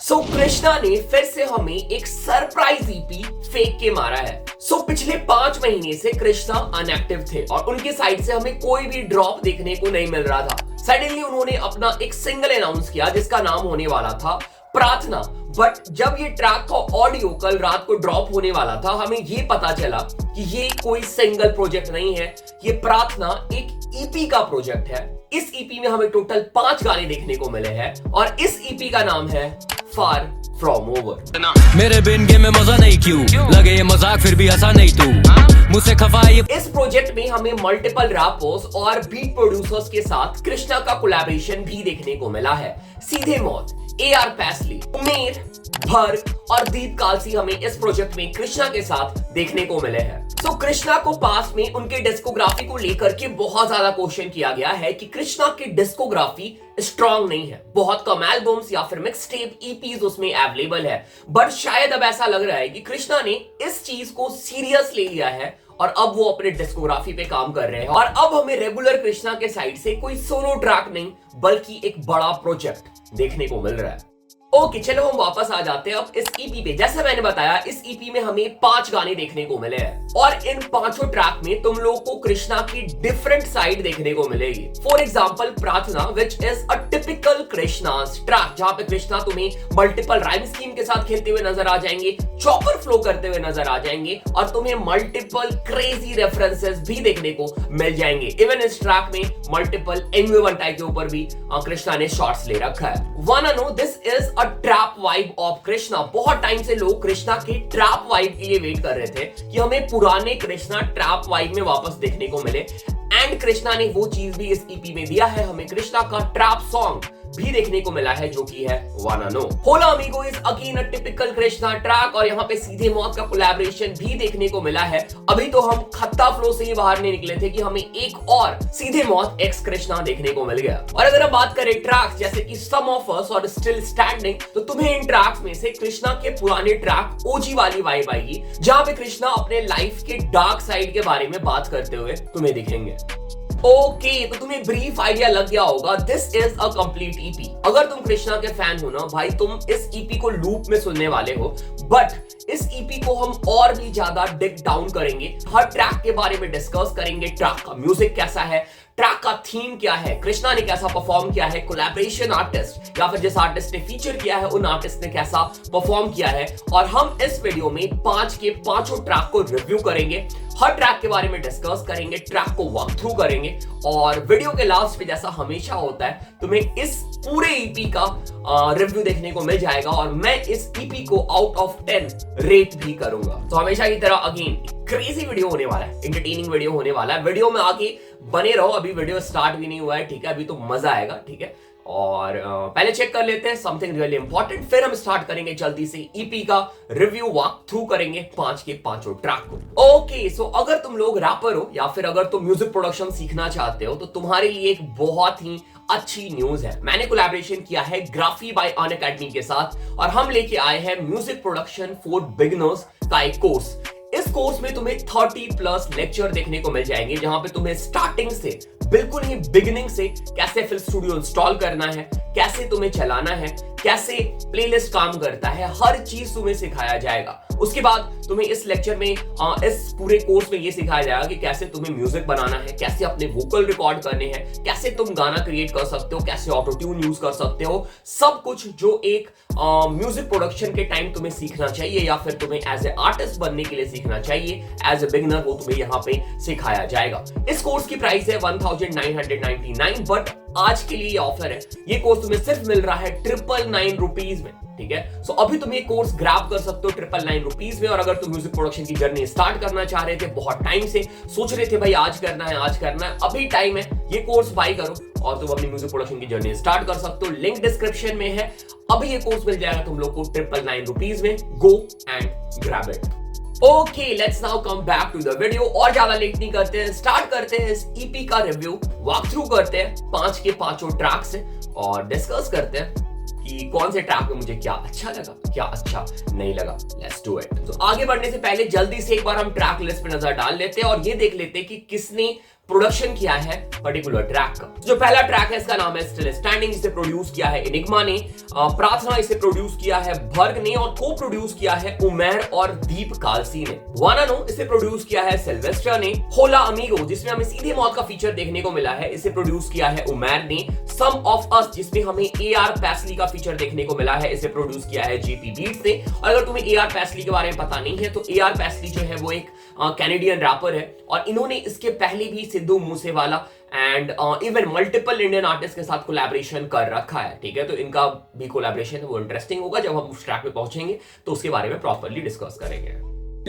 कृष्णा ने फिर से हमें एक सरप्राइज ईपी फेंक के मारा है। पिछले 5 महीने से कृष्णा अनएक्टिव थे और उनके साइड से हमें कोई भी ड्रॉप देखने को नहीं मिल रहा था। सडनली उन्होंने अपना एक सिंगल अनाउंस किया जिसका नाम होने वाला था प्रार्थना। बट जब ये ट्रैक का ऑडियो कल रात को ड्रॉप होने वाला था, हमें ये पता चला कि ये कोई सिंगल प्रोजेक्ट नहीं है, ये प्रार्थना एक ईपी का प्रोजेक्ट है। इस ईपी में हमें टोटल 5 गाने देखने को मिले हैं और इस ईपी का नाम है फार फ्रॉम ओवर। मेरे बिन गेम में मजा नहीं क्यों लगे ये मजाक फिर भी हंसा नहीं तू मुझसे खफाई। इस प्रोजेक्ट में हमें मल्टीपल रैपर्स और बीट प्रोड्यूसर्स के साथ कृष्णा का कोलैबोरेशन भी देखने को मिला है। सीधे मौत, AR पैसली, उमेर, भर्ग और दीप कालसी हमें इस प्रोजेक्ट में कृष्णा के साथ देखने को मिले हैं। कृष्णा को पास में उनके डिस्कोग्राफी को लेकर के बहुत ज्यादा क्वेश्चन किया गया है कि कृष्णा की डिस्कोग्राफी स्ट्रॉन्ग नहीं है, बहुत कम एल्बम्स या फिर मिक्स टेप ईपीज उसमें अवेलेबल है। बट शायद अब ऐसा लग रहा है कि कृष्णा ने इस चीज को सीरियस ले लिया है और अब वो अपने डिस्कोग्राफी पे काम कर रहे हैं और अब हमें रेगुलर कृष्णा के साइड से कोई सोलो ट्रैक नहीं बल्कि एक बड़ा प्रोजेक्ट देखने को मिल रहा है। ओके, चलो हम वापस आ जाते हैं अब इस ईपी पे। जैसे मैंने बताया, इस ईपी में हमें 5 गाने देखने को मिले हैं और इन 5 ट्रैक में तुम लोगों को कृष्णा की डिफरेंट साइड देखने को मिलेगी। फॉर एग्जांपल प्रार्थना, which is a typical Krishna's track, जहां पे कृष्णा तुम्हें मल्टीपल राइम स्कीम के साथ खेलते हुए नजर आ जाएंगे, चॉपर फ्लो करते हुए नजर आ जाएंगे और तुम्हें मल्टीपल क्रेजी रेफरेंसेस भी देखने को मिल जाएंगे। इवन इस ट्रैक में मल्टीपल NV1 टाइप के ऊपर भी कृष्णा ने शॉट्स ले रखा है। Wanna know this is a trap vibe of Krishna. बहुत टाइम से लोग कृष्णा के ट्रैप वाइब के लिए वेट कर रहे थे कि हमें पुराने कृष्णा ट्रैप वाइब में वापस देखने को मिले एंड कृष्णा ने वो चीज भी इस ईपी में दिया है। हमें कृष्णा का ट्रैप सॉन्ग भी देखने को मिला है जो कि है वाना नो। होला amigo is again a typical Krishna track और यहाँ पे सीधे मौत का कोलैबोरेशन भी देखने को मिला है। अभी तो हम खत्ता फ्लो से ही बाहर नहीं निकले थे कि हमें एक और सीधे मौत एक्स कृष्णा देखने को मिल गया। और अगर हम बात करें ट्रैक्स जैसे कि सम ऑफ अस और स्टिल स्टैंडिंग, तो तुम्हें इन ट्रैक्स में से कृष्णा के पुराने ट्रैक ओजी वाली वाइब आएगी जहां पे कृष्णा अपने लाइफ के डार्क साइड के बारे में बात करते हुए तुम्हें दिखेंगे। ओके, तो तुम्हें ब्रीफ आइडिया लग गया होगा, this is a complete EP. अगर तुम कृष्णा के फैन हो ना भाई, तुम इस ईपी को लूप में सुनने वाले हो। बट इस ईपी को हम और भी ज्यादा डिग डाउन करेंगे, हर ट्रैक के बारे में डिस्कस करेंगे। ट्रैक का म्यूजिक कैसा है, ट्रैक का थीम क्या है, कृष्णा ने कैसा परफॉर्म किया है, कोलैबोरेशन आर्टिस्ट या फिर जिस आर्टिस्ट ने फीचर किया है उन आर्टिस्ट ने कैसा परफॉर्म किया है। और हम इस वीडियो में 5 के 5 ट्रैक को रिव्यू करेंगे, हर ट्रैक के बारे में डिस्कस करेंगे, ट्रैक को वॉक थ्रू करेंगे और वीडियो के लास्ट पे जैसा हमेशा होता है तुम्हें इस पूरे ईपी का रिव्यू देखने को मिल जाएगा और मैं इस ईपी को आउट ऑफ 10 रेट भी करूंगा। तो हमेशा की तरह अगेन क्रेजी वीडियो होने वाला है, एंटरटेनिंग वीडियो होने वाला है। वीडियो में आगे बने रहो, अभी वीडियो स्टार्ट भी नहीं हुआ है, ठीक है, अभी तो मजा आएगा, ठीक है। और पहले चेक कर लेते हैं समथिंग रियली इंपॉर्टेंट, फिर हम स्टार्ट करेंगे जल्दी से ईपी का रिव्यू, वॉक थ्रू करेंगे 5 के 5 ट्रैक को। ओके, सो अगर तुम लोग रैपर हो या फिर अगर तुम म्यूजिक प्रोडक्शन सीखना चाहते हो तो तुम्हारे लिए एक बहुत ही अच्छी न्यूज है। मैंने कोलैबोरेशन किया है ग्राफी बाय अनअकैडमी के साथ और हम लेके आए हैं म्यूजिक प्रोडक्शन फॉर बिगिनर्स का एक कोर्स। इस कोर्स में तुम्हें 30+ लेक्चर देखने को मिल जाएंगे जहां पे तुम्हें स्टार्टिंग से बिल्कुल ही बिगिनिंग से कैसे फिल स्टूडियो इंस्टॉल करना है, कैसे तुम्हें चलाना है, कैसे प्लेलिस्ट काम करता है, हर चीज तुम्हें सिखाया जाएगा। उसके बाद तुम्हें इस लेक्चर में इस पूरे कोर्स में ये सिखाया जाएगा कि कैसे तुम्हें म्यूजिक बनाना है, कैसे अपने वोकल रिकॉर्ड करने हैं, कैसे तुम गाना क्रिएट कर सकते हो, कैसे ऑटो ट्यून यूज कर सकते हो, सब कुछ जो एक म्यूजिक प्रोडक्शन के टाइम तुम्हें सीखना चाहिए या फिर तुम्हें एज ए आर्टिस्ट बनने के लिए सीखना चाहिए एज ए बिगिनर, वो तुम्हें यहाँ पे सिखाया जाएगा। इस कोर्स की प्राइस है 1999, बट आज के लिए ये ऑफर है, ये कोर्स तुम्हें सिर्फ मिल रहा है 999 रुपीज में, ठीक है। सो अभी तुम ये कोर्स ग्रैब कर सकते हो 999 रुपीज में। और अगर तुम म्यूजिक प्रोडक्शन की जर्नी स्टार्ट करना चाह रहे थे, बहुत टाइम से सोच रहे थे भाई आज करना है आज करना है, अभी टाइम है, ये कोर्स बाय करो और तुम अपनी म्यूजिक प्रोडक्शन की जर्नी स्टार्ट कर सकते हो। लिंक डिस्क्रिप्शन में है, अभी ये कोर्स मिल जाएगा तुम लोग को 999 रुपीज में। Go and grab it. Okay, let's now come back to the video. और ज्यादा लेट नहीं करते हैं, स्टार्ट करते हैं इस ईपी का रिव्यू, वॉक थ्रू करते हैं 5 के 5 ट्रैक से और डिस्कस करते हैं कि कौन से ट्रैक में मुझे क्या अच्छा लगा, क्या अच्छा नहीं लगा। Let's do it. तो आगे बढ़ने से पहले जल्दी से एक बार हम ट्रैक लिस्ट पे नजर डाल लेते हैं और ये देख लेते हैं कि किसने प्रोडक्शन किया है पर्टिकुलर ट्रैक का। जो पहला ट्रैक है इसका नाम है स्टिल स्टैंडिंग, इसे प्रोड्यूस किया है एनिग्मा ने, प्रार्थना इसे प्रोड्यूस किया है भर्ग ने और को प्रोड्यूस किया है उमेर और दीप कालसी ने। वाना नो इसे प्रोड्यूस किया है सिल्वेस्टर ने। होला अमीगो जिसमें हमें सीधे मौत का फीचर देखने को मिला है, इसे प्रोड्यूस किया है उमेर ने। सम ऑफ अस जिसमें हमें AR पैस्ली का फीचर देखने को मिला है, इसे प्रोड्यूस किया है JP बीट्स ने। और अगर तुम्हें AR पैस्ली के बारे में पता नहीं है तो AR पैस्ली जो है वो एक कैनेडियन रैपर है और इन्होंने इसके पहले भी Sidhu Moosewala and even multiple Indian artist के साथ कोलैबोरेशन कर रखा है। ठीक है, तो इनका भी कोलैबोरेशन है वो इंटरेस्टिंग होगा। जब हम उस ट्रैक पे पहुंचेंगे तो उसके बारे में प्रॉपर्ली डिस्कस करेंगे।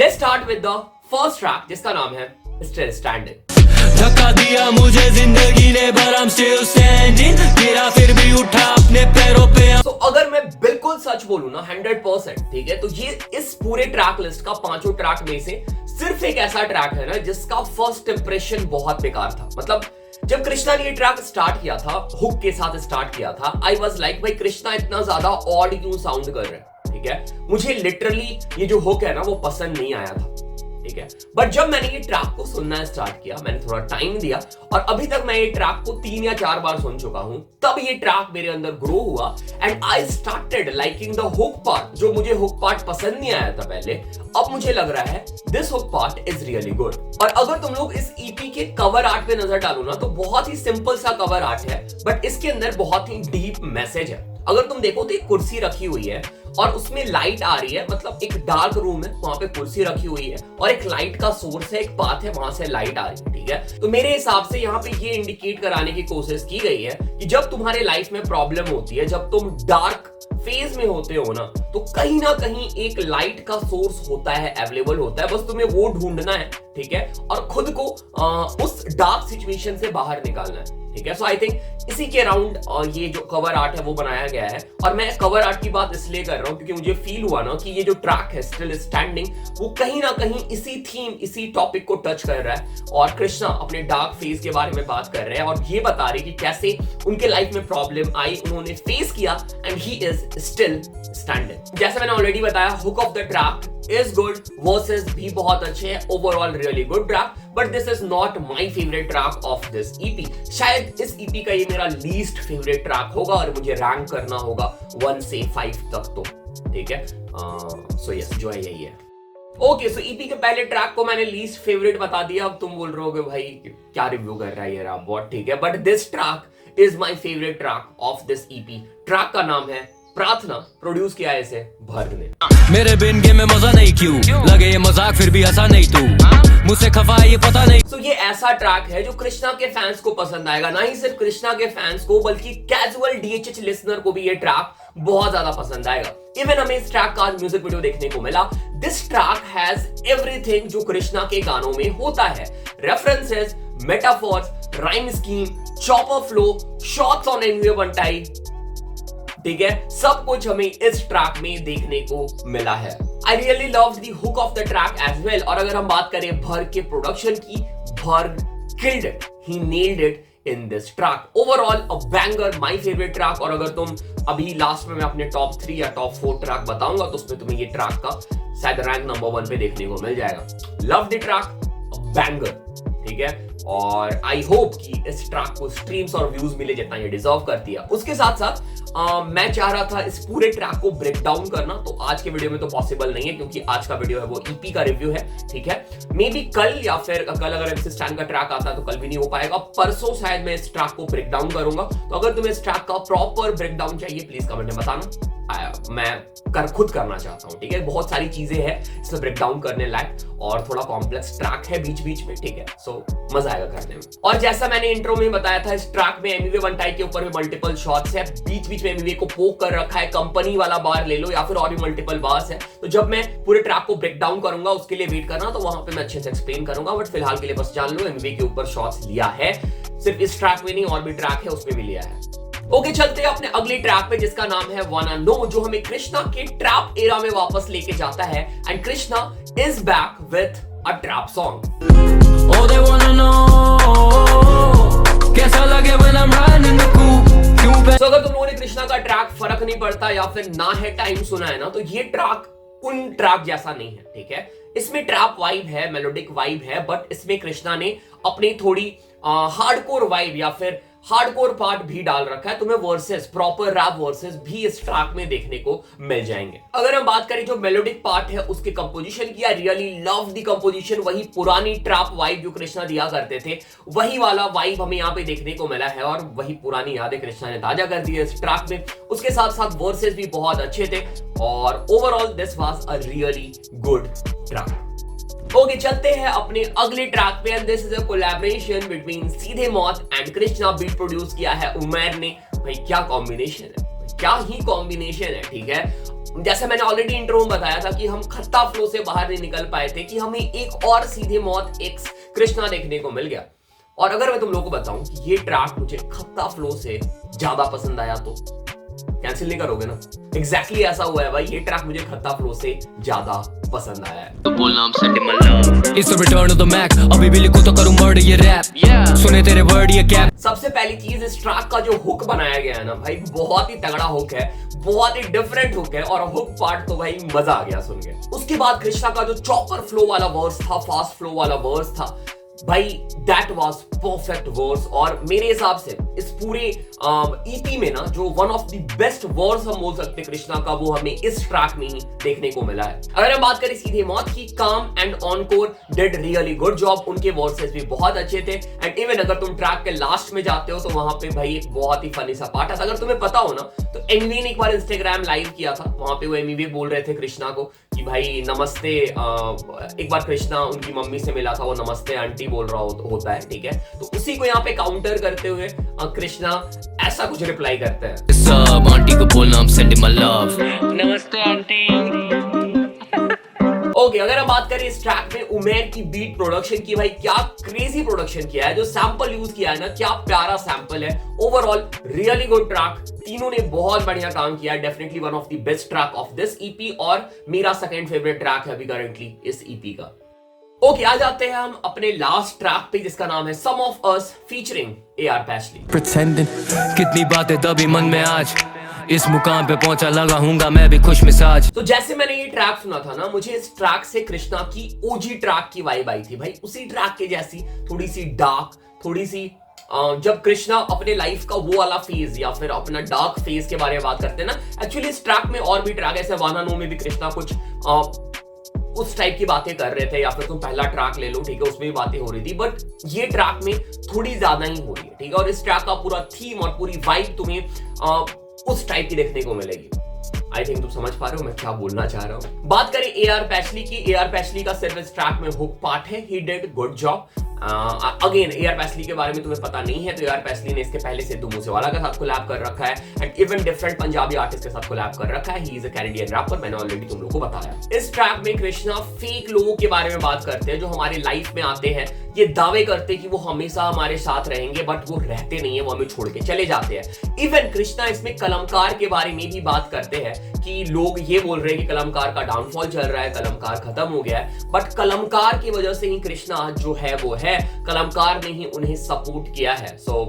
Let's start with the first track जिसका नाम है स्टिल स्टैंडिंग। धक्का दिया मुझे जिंदगी ने but I'm still standing, गिरा फिर भी उठा अपने पैरों पे। तो अगर मैं बिल्कुल सच बोलूं ना 100%, ठीक है, तो ये इस पूरे ट्रैक लिस्ट का 5 ट्रैक में से सिर्फ एक ऐसा ट्रैक है ना जिसका फर्स्ट इंप्रेशन बहुत बेकार था। मतलब जब कृष्णा ने ये ट्रैक स्टार्ट किया था, हुक के साथ स्टार्ट किया था, आई वाज लाइक भाई कृष्णा इतना ज्यादा ऑड क्यों साउंड कर रहे हैं। ठीक है, मुझे लिटरली ये जो हुक है ना वो पसंद नहीं आया था। ठीक है, बट जब मैंने ये ट्रैक को सुनना स्टार्ट किया, मैंने थोड़ा टाइम दिया और अभी तक मैं ये ट्रैक को 3 या 4 बार सुन चुका हूं, तब ये ट्रैक मेरे अंदर ग्रो हुआ and I started liking the hook part. जो मुझे हुक पार्ट पसंद नहीं आया था पहले, अब मुझे लग रहा है this hook part is really good. और अगर तुम लोग इस EP के कवर आर्ट पे नजर डालो ना तो बहुत ही सिंपल सा कवर आर्ट है बट इसके अंदर बहुत ही डीप मैसेज है। अगर तुम देखो तो एक कुर्सी रखी हुई है और उसमें लाइट आ रही है, मतलब एक डार्क रूम है, वहां पे कुर्सी रखी हुई है और एक लाइट का सोर्स है, एक पाथ है, वहां से लाइट आ रही है। ठीक है, तो मेरे हिसाब से यहाँ पे ये इंडिकेट कराने की कोशिश की गई है कि जब तुम्हारे लाइफ में प्रॉब्लम होती है, जब तुम डार्क फेज में होते हो ना, तो कहीं ना कहीं एक लाइट का सोर्स होता है, अवेलेबल होता है, बस तुम्हें वो ढूंढना है। ठीक है, और खुद को उस डार्क सिचुएशन से बाहर निकालना है। ठीक है, सो आई थिंक इसी के अराउंड ये जो कवर आर्ट है वो बनाया गया है। और मैं कवर आर्ट की बात इसलिए कर रहा हूं क्योंकि मुझे फील हुआ ना कि ये जो ट्रैक है स्टिल स्टैंडिंग वो कहीं ना कहीं इसी थीम, इसी टॉपिक को टच कर रहा है और कृष्णा अपने डार्क फेज के बारे में बात कर रहे हैं और ये बता रहे कि कैसे उनके लाइफ में प्रॉब्लम आई, उन्होंने फेस किया and he is still standing. जैसे मैंने ऑलरेडी बताया, hook of the track is good, verses भी बहुत अच्छे हैं, overall really good track, but this is not my favorite track of this EP। शायद इस EP का ये मेरा least favorite track होगा और मुझे रैंक करना होगा 1 से 5 तक। तो ठीक है, so yes, जो है यही है। ओके, सो EP के पहले ट्रैक को मैंने लीस्ट फेवरेट बता दिया। अब तुम बोल रहे होगे भाई क्या रिव्यू कर रहा है ये रैप बॉट। ठीक है, but this track is my favourite track of this EP। Track का नाम है प्रार्थना, प्रोड्यूस किया है इसे भर्ग ने। मेरे बिन गेम में मजा नहीं क्यों लगे ये मजाक फिर भी हंसा नहीं तू, मुझसे खफा है ये पता नहीं। तो ये ऐसा ट्रैक है जो कृष्णा के फैंस को पसंद आएगा, ना ही सिर्फ कृष्णा के फैंस को बल्कि कैजुअल DHH लिसनर को भी ये ट्रैक बहुत ज्यादा पसंद आएगा। इवन हमें इस ट्रैक का म्यूजिक वीडियो देखने को मिला। दिस ट्रैक हैज एवरीथिंग जो कृष्णा के गानों में होता है, references, metaphors, rhyme scheme, chopper flow, shots on anyway बंटाई। ठीक है, सब कुछ हमें इस ट्रैक में देखने को मिला है। I really love the hook of the track as well. और अगर हम बात करें भर्ग के प्रोडक्शन की, Bharg killed it, he nailed it in this track. Overall a banger, my favourite track. और अगर तुम अभी लास्ट में मैं अपने टॉप 3 या टॉप 4 ट्रैक बताऊंगा तो उसमें तुम्हें ये ट्रैक का शायद रैंक नंबर 1 पे देखने को मिल जाएगा। Love the track, a banger. ठीक है, और आई होप कि इस ट्रैक को स्ट्रीम्स और व्यूज मिले जितना ये डिजर्व करती है। उसके साथ साथ मैं चाह रहा था इस पूरे ट्रैक को ब्रेक डाउन करना, तो आज के वीडियो में तो पॉसिबल नहीं है क्योंकि आज का वीडियो है वो EP का रिव्यू है। ठीक है, मे बी कल या फिर कल अगर MC स्टैन का ट्रैक आता है तो कल भी नहीं हो पाएगा, परसों शायद मैं इस ट्रैक को ब्रेक डाउन करूंगा। तो अगर तुम्हें इस ट्रैक का प्रॉपर ब्रेक डाउन चाहिए प्लीज कमेंट में बताना, मैं खुद करना चाहता हूं। ठीक है, बहुत सारी चीजें हैं इसमें ब्रेक डाउन करने लायक और थोड़ा कॉम्प्लेक्स ट्रैक है बीच बीच में। ठीक है, सो मजा आएगा करने में। और जैसा मैंने इंट्रो में बताया था, इस ट्रैक में एमवे बंटाई के ऊपर भी मल्टीपल शॉट्स है, बीच बीच में एमवे को पोक कर रखा है, कंपनी वाला बार ले लो या फिर और भी मल्टीपल बार्स है। तो जब मैं पूरे ट्रैक को ब्रेक डाउन करूंगा उसके लिए वेट करना, तो वहां पे मैं अच्छे से एक्सप्लेन करूंगा। बट फिलहाल के लिए बस जान लो एमवे के ऊपर शॉट्स लिया है, सिर्फ इस ट्रैक में नहीं और भी ट्रैक है उसमें भी लिया है। ओके, चलते हैं अपने अगले ट्रैक पे जिसका नाम है वाना नो, जो हमें कृष्णा के ट्रैप एरा में वापस लेके जाता है and Krishna is back with a trap song. Oh, they wanna know कैसा लगे when I'm riding in the coupe, क्यों पे। तो अगर तुम लोगों ने कृष्णा का ट्रैक फर्क नहीं पड़ता या फिर ना है टाइम सुना है ना, तो ये ट्रैक उन ट्रैक जैसा नहीं है। ठीक है, इसमें ट्रैप वाइब है, मेलोडिक वाइब है, बट इसमें कृष्णा ने अपनी थोड़ी हार्डकोर वाइब या फिर हार्डकोर पार्ट भी डाल रखा है। तुम्हें वर्सेस, प्रॉपर रैप वर्सेस भी इस ट्रैक में देखने को मिल जाएंगे। अगर हम बात करें जो मेलोडिक पार्ट है उसके कंपोजिशन की, आई रियली लव द कंपोजिशन। वही पुरानी ट्रैप वाइब जो कृष्णा दिया करते थे, वही वाला वाइब हमें यहाँ पे देखने को मिला है और वही पुरानी यादें कृष्णा ने ताजा कर दी है इस ट्रैक में। उसके साथ साथ वर्सेस भी बहुत अच्छे थे और overall this was a really good track. Okay, चलते हैं अपने अगले ट्रैक पे and this is a collaboration between सीधे मौत एंड कृष्णा। बीट प्रोड्यूस किया है उमैर ने। भाई क्या कॉम्बिनेशन है, क्या ही कॉम्बिनेशन है, ठीक है। जैसे मैंने ऑलरेडी इंट्रो में बताया था कि हम खत्ता फ्लो से बाहर नहीं निकल पाए थे, कि हमें एक और सीधे मौत एक्स कृष्णा देखने को मिल गया। और अगर मैं तुम लोगों को बताऊं कि ये ट्रैक मुझे खत्ता फ्लो से ज्यादा पसंद आया तो कैंसिल नहीं करोगे ना? एग्जैक्टली ऐसा हुआ है भाई, ये ट्रैक मुझे खत्ता फ्लो से ज्यादा पसंद आया है। तो बोलना हम send my love, it's the return of the mac. अभी भी लिखूं तो करूं मर्ड ये रैप, सुने तेरे वर्ड ये कैप। सबसे पहली चीज, इस ट्रैक का जो हुक बनाया गया है ना भाई, बहुत ही तगड़ा हुक है, बहुत ही डिफरेंट हुक है और हुक पार्ट तो भाई मजा आ गया सुन के। उसके बाद कृष्णा का जो चॉपर फ्लो वाला वर्स था, फास्ट फ्लो वाला वर्स था भाई, दैट वाज परफेक्ट वर्स। और मेरे हिसाब से इस पूरे ईपी में ना जो one of the best verse हम बोल सकते हैं कृष्णा का, वो हमें इस ट्रैक में ही देखने को मिला है। अगर हम बात करें सीधे मौत की, काम and encore did really good job. उनके वर्सेस भी बहुत अच्छे थे एंड इवन अगर तुम ट्रैक के लास्ट में जाते हो तो वहां पे भाई एक बहुत ही फनी सा पार्ट है। अगर तुम्हें पता हो ना तो एमवी ने एक बार इंस्टाग्राम लाइव किया था, वहां पे वो एमवी बोल रहे थे कृष्णा को कि भाई नमस्ते। एक बार कृष्णा उनकी मम्मी से मिला था, वो नमस्ते आंटी बोल रहा होता है, ठीक है। तो उसी को यहाँ पे काउंटर करते हुए कृष्णा ऐसा कुछ रिप्लाई करते हैं, सब आंटी को बोलना हम सेंड माय लव, नमस्ते आंटी। ओके, अगर हम बात करें इस ट्रैक में उमैर की बीट प्रोडक्शन की, भाई क्या क्रेजी प्रोडक्शन किया है। जो सैंपल यूज किया है ना, क्या प्यारा सैंपल है। ओवरऑल रियली गुड ट्रैक, तीनों ने बहुत बढ़िया काम किया है। Definitely one of the best track of this EP और मेरा सेकंड फेवरेट ट्रैक है अभी करंटली इस ईपी का। ओके, आ जाते हैं हम अपने लास्ट ट्रैक पे जिसका नाम है some of us featuring AR Paisley. Pretending, कितनी बातें दबी मन में आज, इस मुकाम पे पहुंचा लगा हूंगा मैं भी खुश मिजाज। तो जैसे मैंने ये ट्रैक सुना था ना, मुझे इस ट्रैक से कृष्णा की ओजी ट्रैक की वाइब आई थी भाई, उसी ट्रैक के जैसी, थोड़ी सी डार्क, थोड़ी सी जब कृष्णा अपने लाइफ का वो वाला फेज या फिर अपना डार्क फेज के बारे में बात करते हैं ना। एक्चुअली इस ट्रैक में और भी ट्रैक ऐसे वाना नो में भी कृष्णा कुछ उस टाइप की बातें कर रहे थे, या फिर तुम पहला ट्रैक ले लो, ठीक है, उसमें भी बातें हो रही थी, बट ये ट्रैक में थोड़ी ज्यादा ही हो रही है, ठीक है। और इस ट्रैक का पूरा थीम और पूरी वाइब तुम्हें उस टाइप की देखने को मिलेगी। आई थिंक तुम समझ पा रहे हो मैं क्या बोलना चाह रहा हूं। बात करें AR पैस्ली की, AR पैस्ली का सिर्फ इस ट्रैक में हुक पार्ट है, he did good job. Again AR पैस्ली के बारे में तुम्हें पता नहीं है तो AR पैस्ली ने इसके पहले सिद्धू मूसेवाला के साथ कोलैब कर रखा है and even different Punjabi artist के साथ कोलैब कर रखा है। He is a Canadian rapper, मैंने ऑलरेडी तुम लोगों को बताया। इस ट्रैक में कृष्णा फेक लोगों के बारे में बात करते हैं जो हमारे लाइफ में आते हैं, ये दावे करते हैं कि वो हमेशा हमारे साथ रहेंगे, बट वो रहते नहीं है, वो हमें छोड़ के चले जाते हैं। इवन कृष्णा इसमें कलमकार के बारे में भी बात करते हैं कि लोग ये बोल रहे हैं कि कलमकार का डाउनफॉल चल रहा है, कलमकार खत्म हो गया है, बट कलमकार की वजह से ही कृष्णा जो है वो है, कलमकार ने ही उन्हें सपोर्ट किया है। So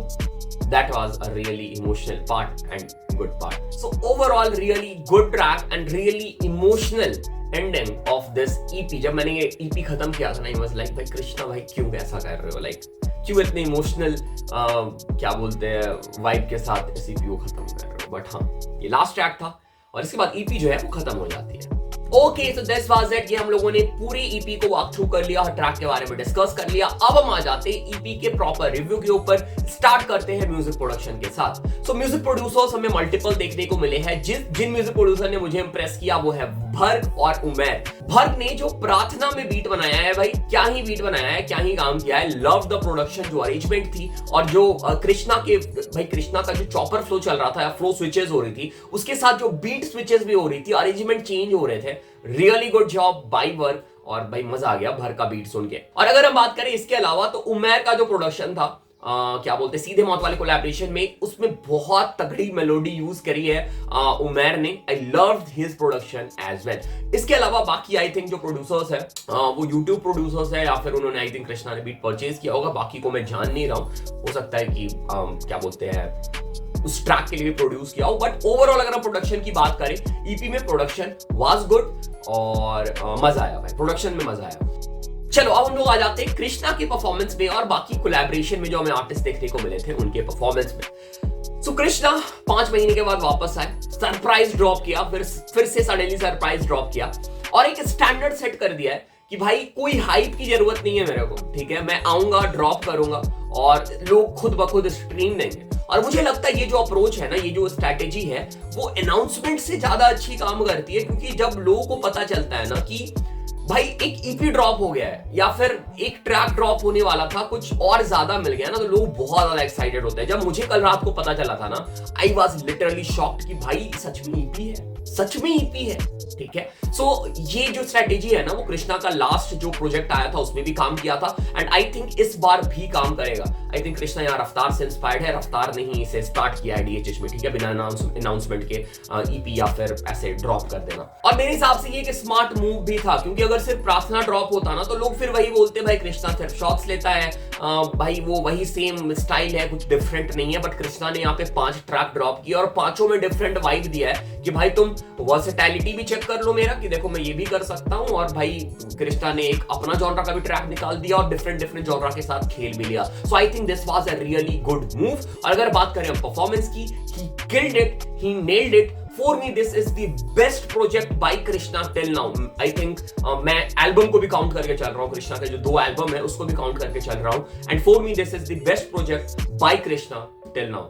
that was a really emotional part and good part. So overall really good track and really emotional ending of this EP. जब मैंने ये ईपी खत्म किया था ना, आई वाज लाइक भाई कृष्णा भाई क्यों ऐसा कर रहे हो, लाइक क्यों इतने इमोशनल क्या बोलते हैं वाइब के साथ इस ईपी को खत्म कर रहे हो। बट हाँ, ये लास्ट ट्रैक था और इसके बाद ईपी जो है वो खत्म हो जाती है। Okay, so this was it. ये हम लोगों ने पूरी ईपी को वॉक थ्रू कर लिया, हर ट्रैक के बारे में डिस्कस कर लिया। अब हम आ जाते हैं ईपी के प्रॉपर रिव्यू के ऊपर। स्टार्ट करते हैं म्यूजिक प्रोडक्शन के साथ। सो म्यूजिक प्रोड्यूसर्स हमें मल्टीपल देखने को मिले हैं। जिन म्यूजिक प्रोड्यूसर ने मुझे इंप्रेस किया वो है भर्ग और उमैर। भर्ग ने जो प्रार्थना में बीट बनाया है भाई, क्या ही बीट बनाया है, क्या ही काम किया है। लव द प्रोडक्शन, जो अरेंजमेंट थी और जो कृष्णा का जो चॉपर फ्लो चल रहा था या फ्लो स्विचेस हो रही थी, उसके साथ जो बीट स्विचेस भी हो रही थी, अरेंजमेंट चेंज हो रहे थे। रियली गुड जॉब बाय वर्ग और भाई मजा आ गया भर का बीट सुन के। और अगर हम बात करें इसके अलावा तो उमैर का जो प्रोडक्शन था, क्या बोलते सीधे मौत वाले कोलैबोरेशन में, उसमें बहुत तगड़ी मेलोडी यूज करी है उमैर ने। I loved his production as well. इसके अलावा बाकी आई थिंक जो प्रोड्यूसर्स है वो यूट्यूब प्रोड्यूसर्स है या फिर उन्होंने आई थिंक कृष्णा ने बीट परचेज किया होगा, बाकी को मैं जान नहीं रहा हूँ। हो सकता है कि क्या बोलते हैं उस ट्रैक के लिए प्रोड्यूस किया हो, बट ओवरऑल अगर हम प्रोडक्शन की बात करें, ईपी में प्रोडक्शन वाज गुड और मजा आया भाई, प्रोडक्शन में मजा आया। चलो अब हम लोग आ जाते हैं कृष्णा के परफॉर्मेंस में और बाकी कोलैबोरेशन में जो हमें आर्टिस्ट देखने को मिले थे उनके परफॉर्मेंस में। सो कृष्णा 5 महीने के बाद वापस आए, सरप्राइज ड्रॉप किया, फिर से सडनली सरप्राइज ड्रॉप किया और एक स्टैंडर्ड सेट कर दिया है कि भाई कोई हाइप की जरूरत नहीं है मेरे को, ठीक है, मैं आऊंगा, ड्रॉप करूंगा और लोग खुद ब खुद स्ट्रीम देंगे। और मुझे लगता है ये जो अप्रोच है ना, ये जो स्ट्रैटेजी है, वो अनाउंसमेंट से ज्यादा अच्छी काम करती है, क्योंकि जब लोगों को पता चलता है ना कि भाई एक ईपी ड्रॉप हो गया है या फिर एक ट्रैक ड्रॉप होने वाला था, कुछ और ज्यादा मिल गया ना, तो लोग बहुत ज्यादा एक्साइटेड होते हैं। जब मुझे कल रात को पता चला था ना, आई वॉज लिटरली शॉक्ड कि भाई सच में ईपी है, सच में ईपी है, ठीक है। सो ये जो स्ट्रेटेजी है ना, वो कृष्णा का लास्ट जो प्रोजेक्ट आया था उसमें भी काम किया था एंड आई थिंक इस बार भी काम करेगा। आई थिंक कृष्णा यहाँ रफ्तार से इंस्पायर्ड है, रफ्तार ने ही इसे स्टार्ट किया है डीएचएच में, ठीक है, बिना अनाउंसमेंट के ईपी या फिर ऐसे ड्रॉप कर देना। और मेरे हिसाब से ये एक स्मार्ट मूव भी था, क्योंकि अगर सिर्फ प्रार्थना ड्रॉप होता ना तो लोग फिर वही बोलते भाई कृष्णा सिर्फ शॉट्स लेता है, भाई वो वही सेम स्टाइल है, कुछ डिफरेंट नहीं है। बट कृष्णा ने यहाँ पे 5 ट्रैक ड्रॉप किया और 5 में डिफरेंट वाइब दिया है कि भाई तुम वर्सेटैलिटी भी चेक कर लो मेरा, कि देखो मैं ये भी कर सकता हूँ, और भाई कृष्णा ने एक अपना जॉनरा का भी ट्रैक निकाल दिया और डिफरेंट जॉनरा के साथ खेल भी लिया। So I think this was a really good move. और अगर बात करें हम परफॉर्मेंस की, he killed it, he nailed it. For me, this is the best project by Krishna till now. I think मैं एल्बम को भी काउंट करके चल रहा हूँ, कृष्णा के जो 2 एल्बम है उसको भी काउंट करके चल रहा हूँ, and for me this is the best project by Krishna till now.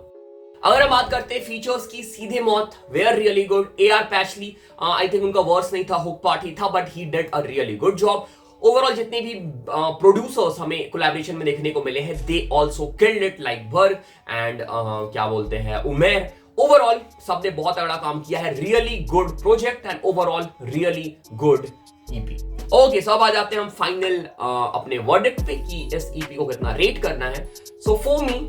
अगर हम बात करते हैं फीचर्स की, सीधे मौत were really good, AR Paisley I think उनका वर्स नहीं था, हुक पार्ट ही था, but he did a really good job. Overall जितने भी प्रोड्यूसर्स हमें कोलैबोरेशन में देखने को मिले हैं, they also killed it, like Bharg and क्या बोलते हैं उमेर। ओवरऑल सबने बहुत तगड़ा काम किया है, really good project and overall really good EP. Okay, so अब आ जाते हैं हम फाइनल अपने वर्डिक्ट पे कि इस ईपी को कितना रेट करना है। So for me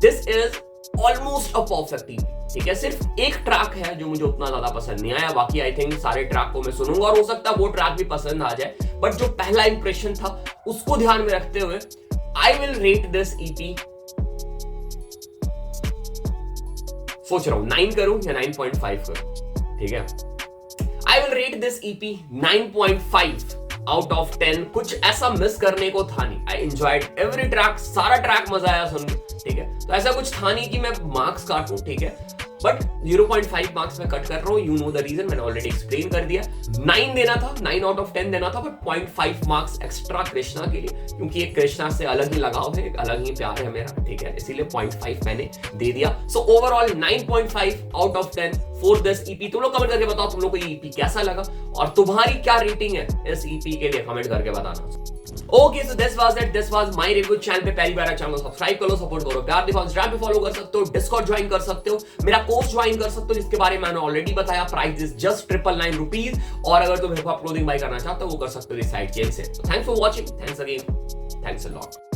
this is almost a perfect EP, ठीक है। सिर्फ एक ट्रैक है जो मुझे उतना ज्यादा पसंद नहीं आया, बाकी आई थिंक सारे ट्रैक को मैं सुनूंगा और हो सकता है वो ट्रैक भी पसंद आ जाए, बट जो पहला इंप्रेशन था उसको ध्यान में रखते हुए I will rate this EP, सोच रहा हूं 9 करूं या 9.5 करूं, ठीक है। I will rate this EP 9.5 out of 10। कुछ ऐसा मिस करने को था नहीं, आई एंजॉयड एवरी ट्रैक, सारा ट्रैक मजा आया सुन के, ठीक है। तो ऐसा कुछ था नहीं कि मैं मार्क्स काटूं, ठीक है, बट 0.5 मार्क्स में कट कर रहा हूं, यू नो द रीजन, मैंने ऑलरेडी एक्सप्लेन कर दिया। 9 देना था, 9 आउट ऑफ 10 देना था, बट 0.5 मार्क्स एक्स्ट्रा कृष्णा के लिए, क्योंकि एक कृष्णा से अलग ही लगाव है, एक अलग ही प्यार है मेरा, ठीक है, इसीलिए 0.5 मैंने दे दिया। So overall 9.5 out of 10 for this EP. तुम लोग कमेंट करके बताओ तुम लोग को ये ईपी कैसा लगा और तुम्हारी क्या रेटिंग है इस ईपी के लिए, कमेंट करके बताना। Okay, so this was it, this was my review. Channel पे पहली बार चैनल को सब्सक्राइब करो, सपोर्ट करो, प्यार दिखाओ, इंस्टाग्राम पे फॉलो कर सकते हो, डिस्कॉर्ड ज्वाइन कर सकते हो, मेरा कोर्स ज्वाइन कर सकते हो जिसके बारे में मैंने ऑलरेडी बताया, प्राइस इज जस्ट 999 रुपीज। और अगर तुम हिप हॉप क्लोथिंग बाय करना चाहते हो वो कर सकते हो इस साइट चेन से। Thanks for watching, thanks again, thanks a lot.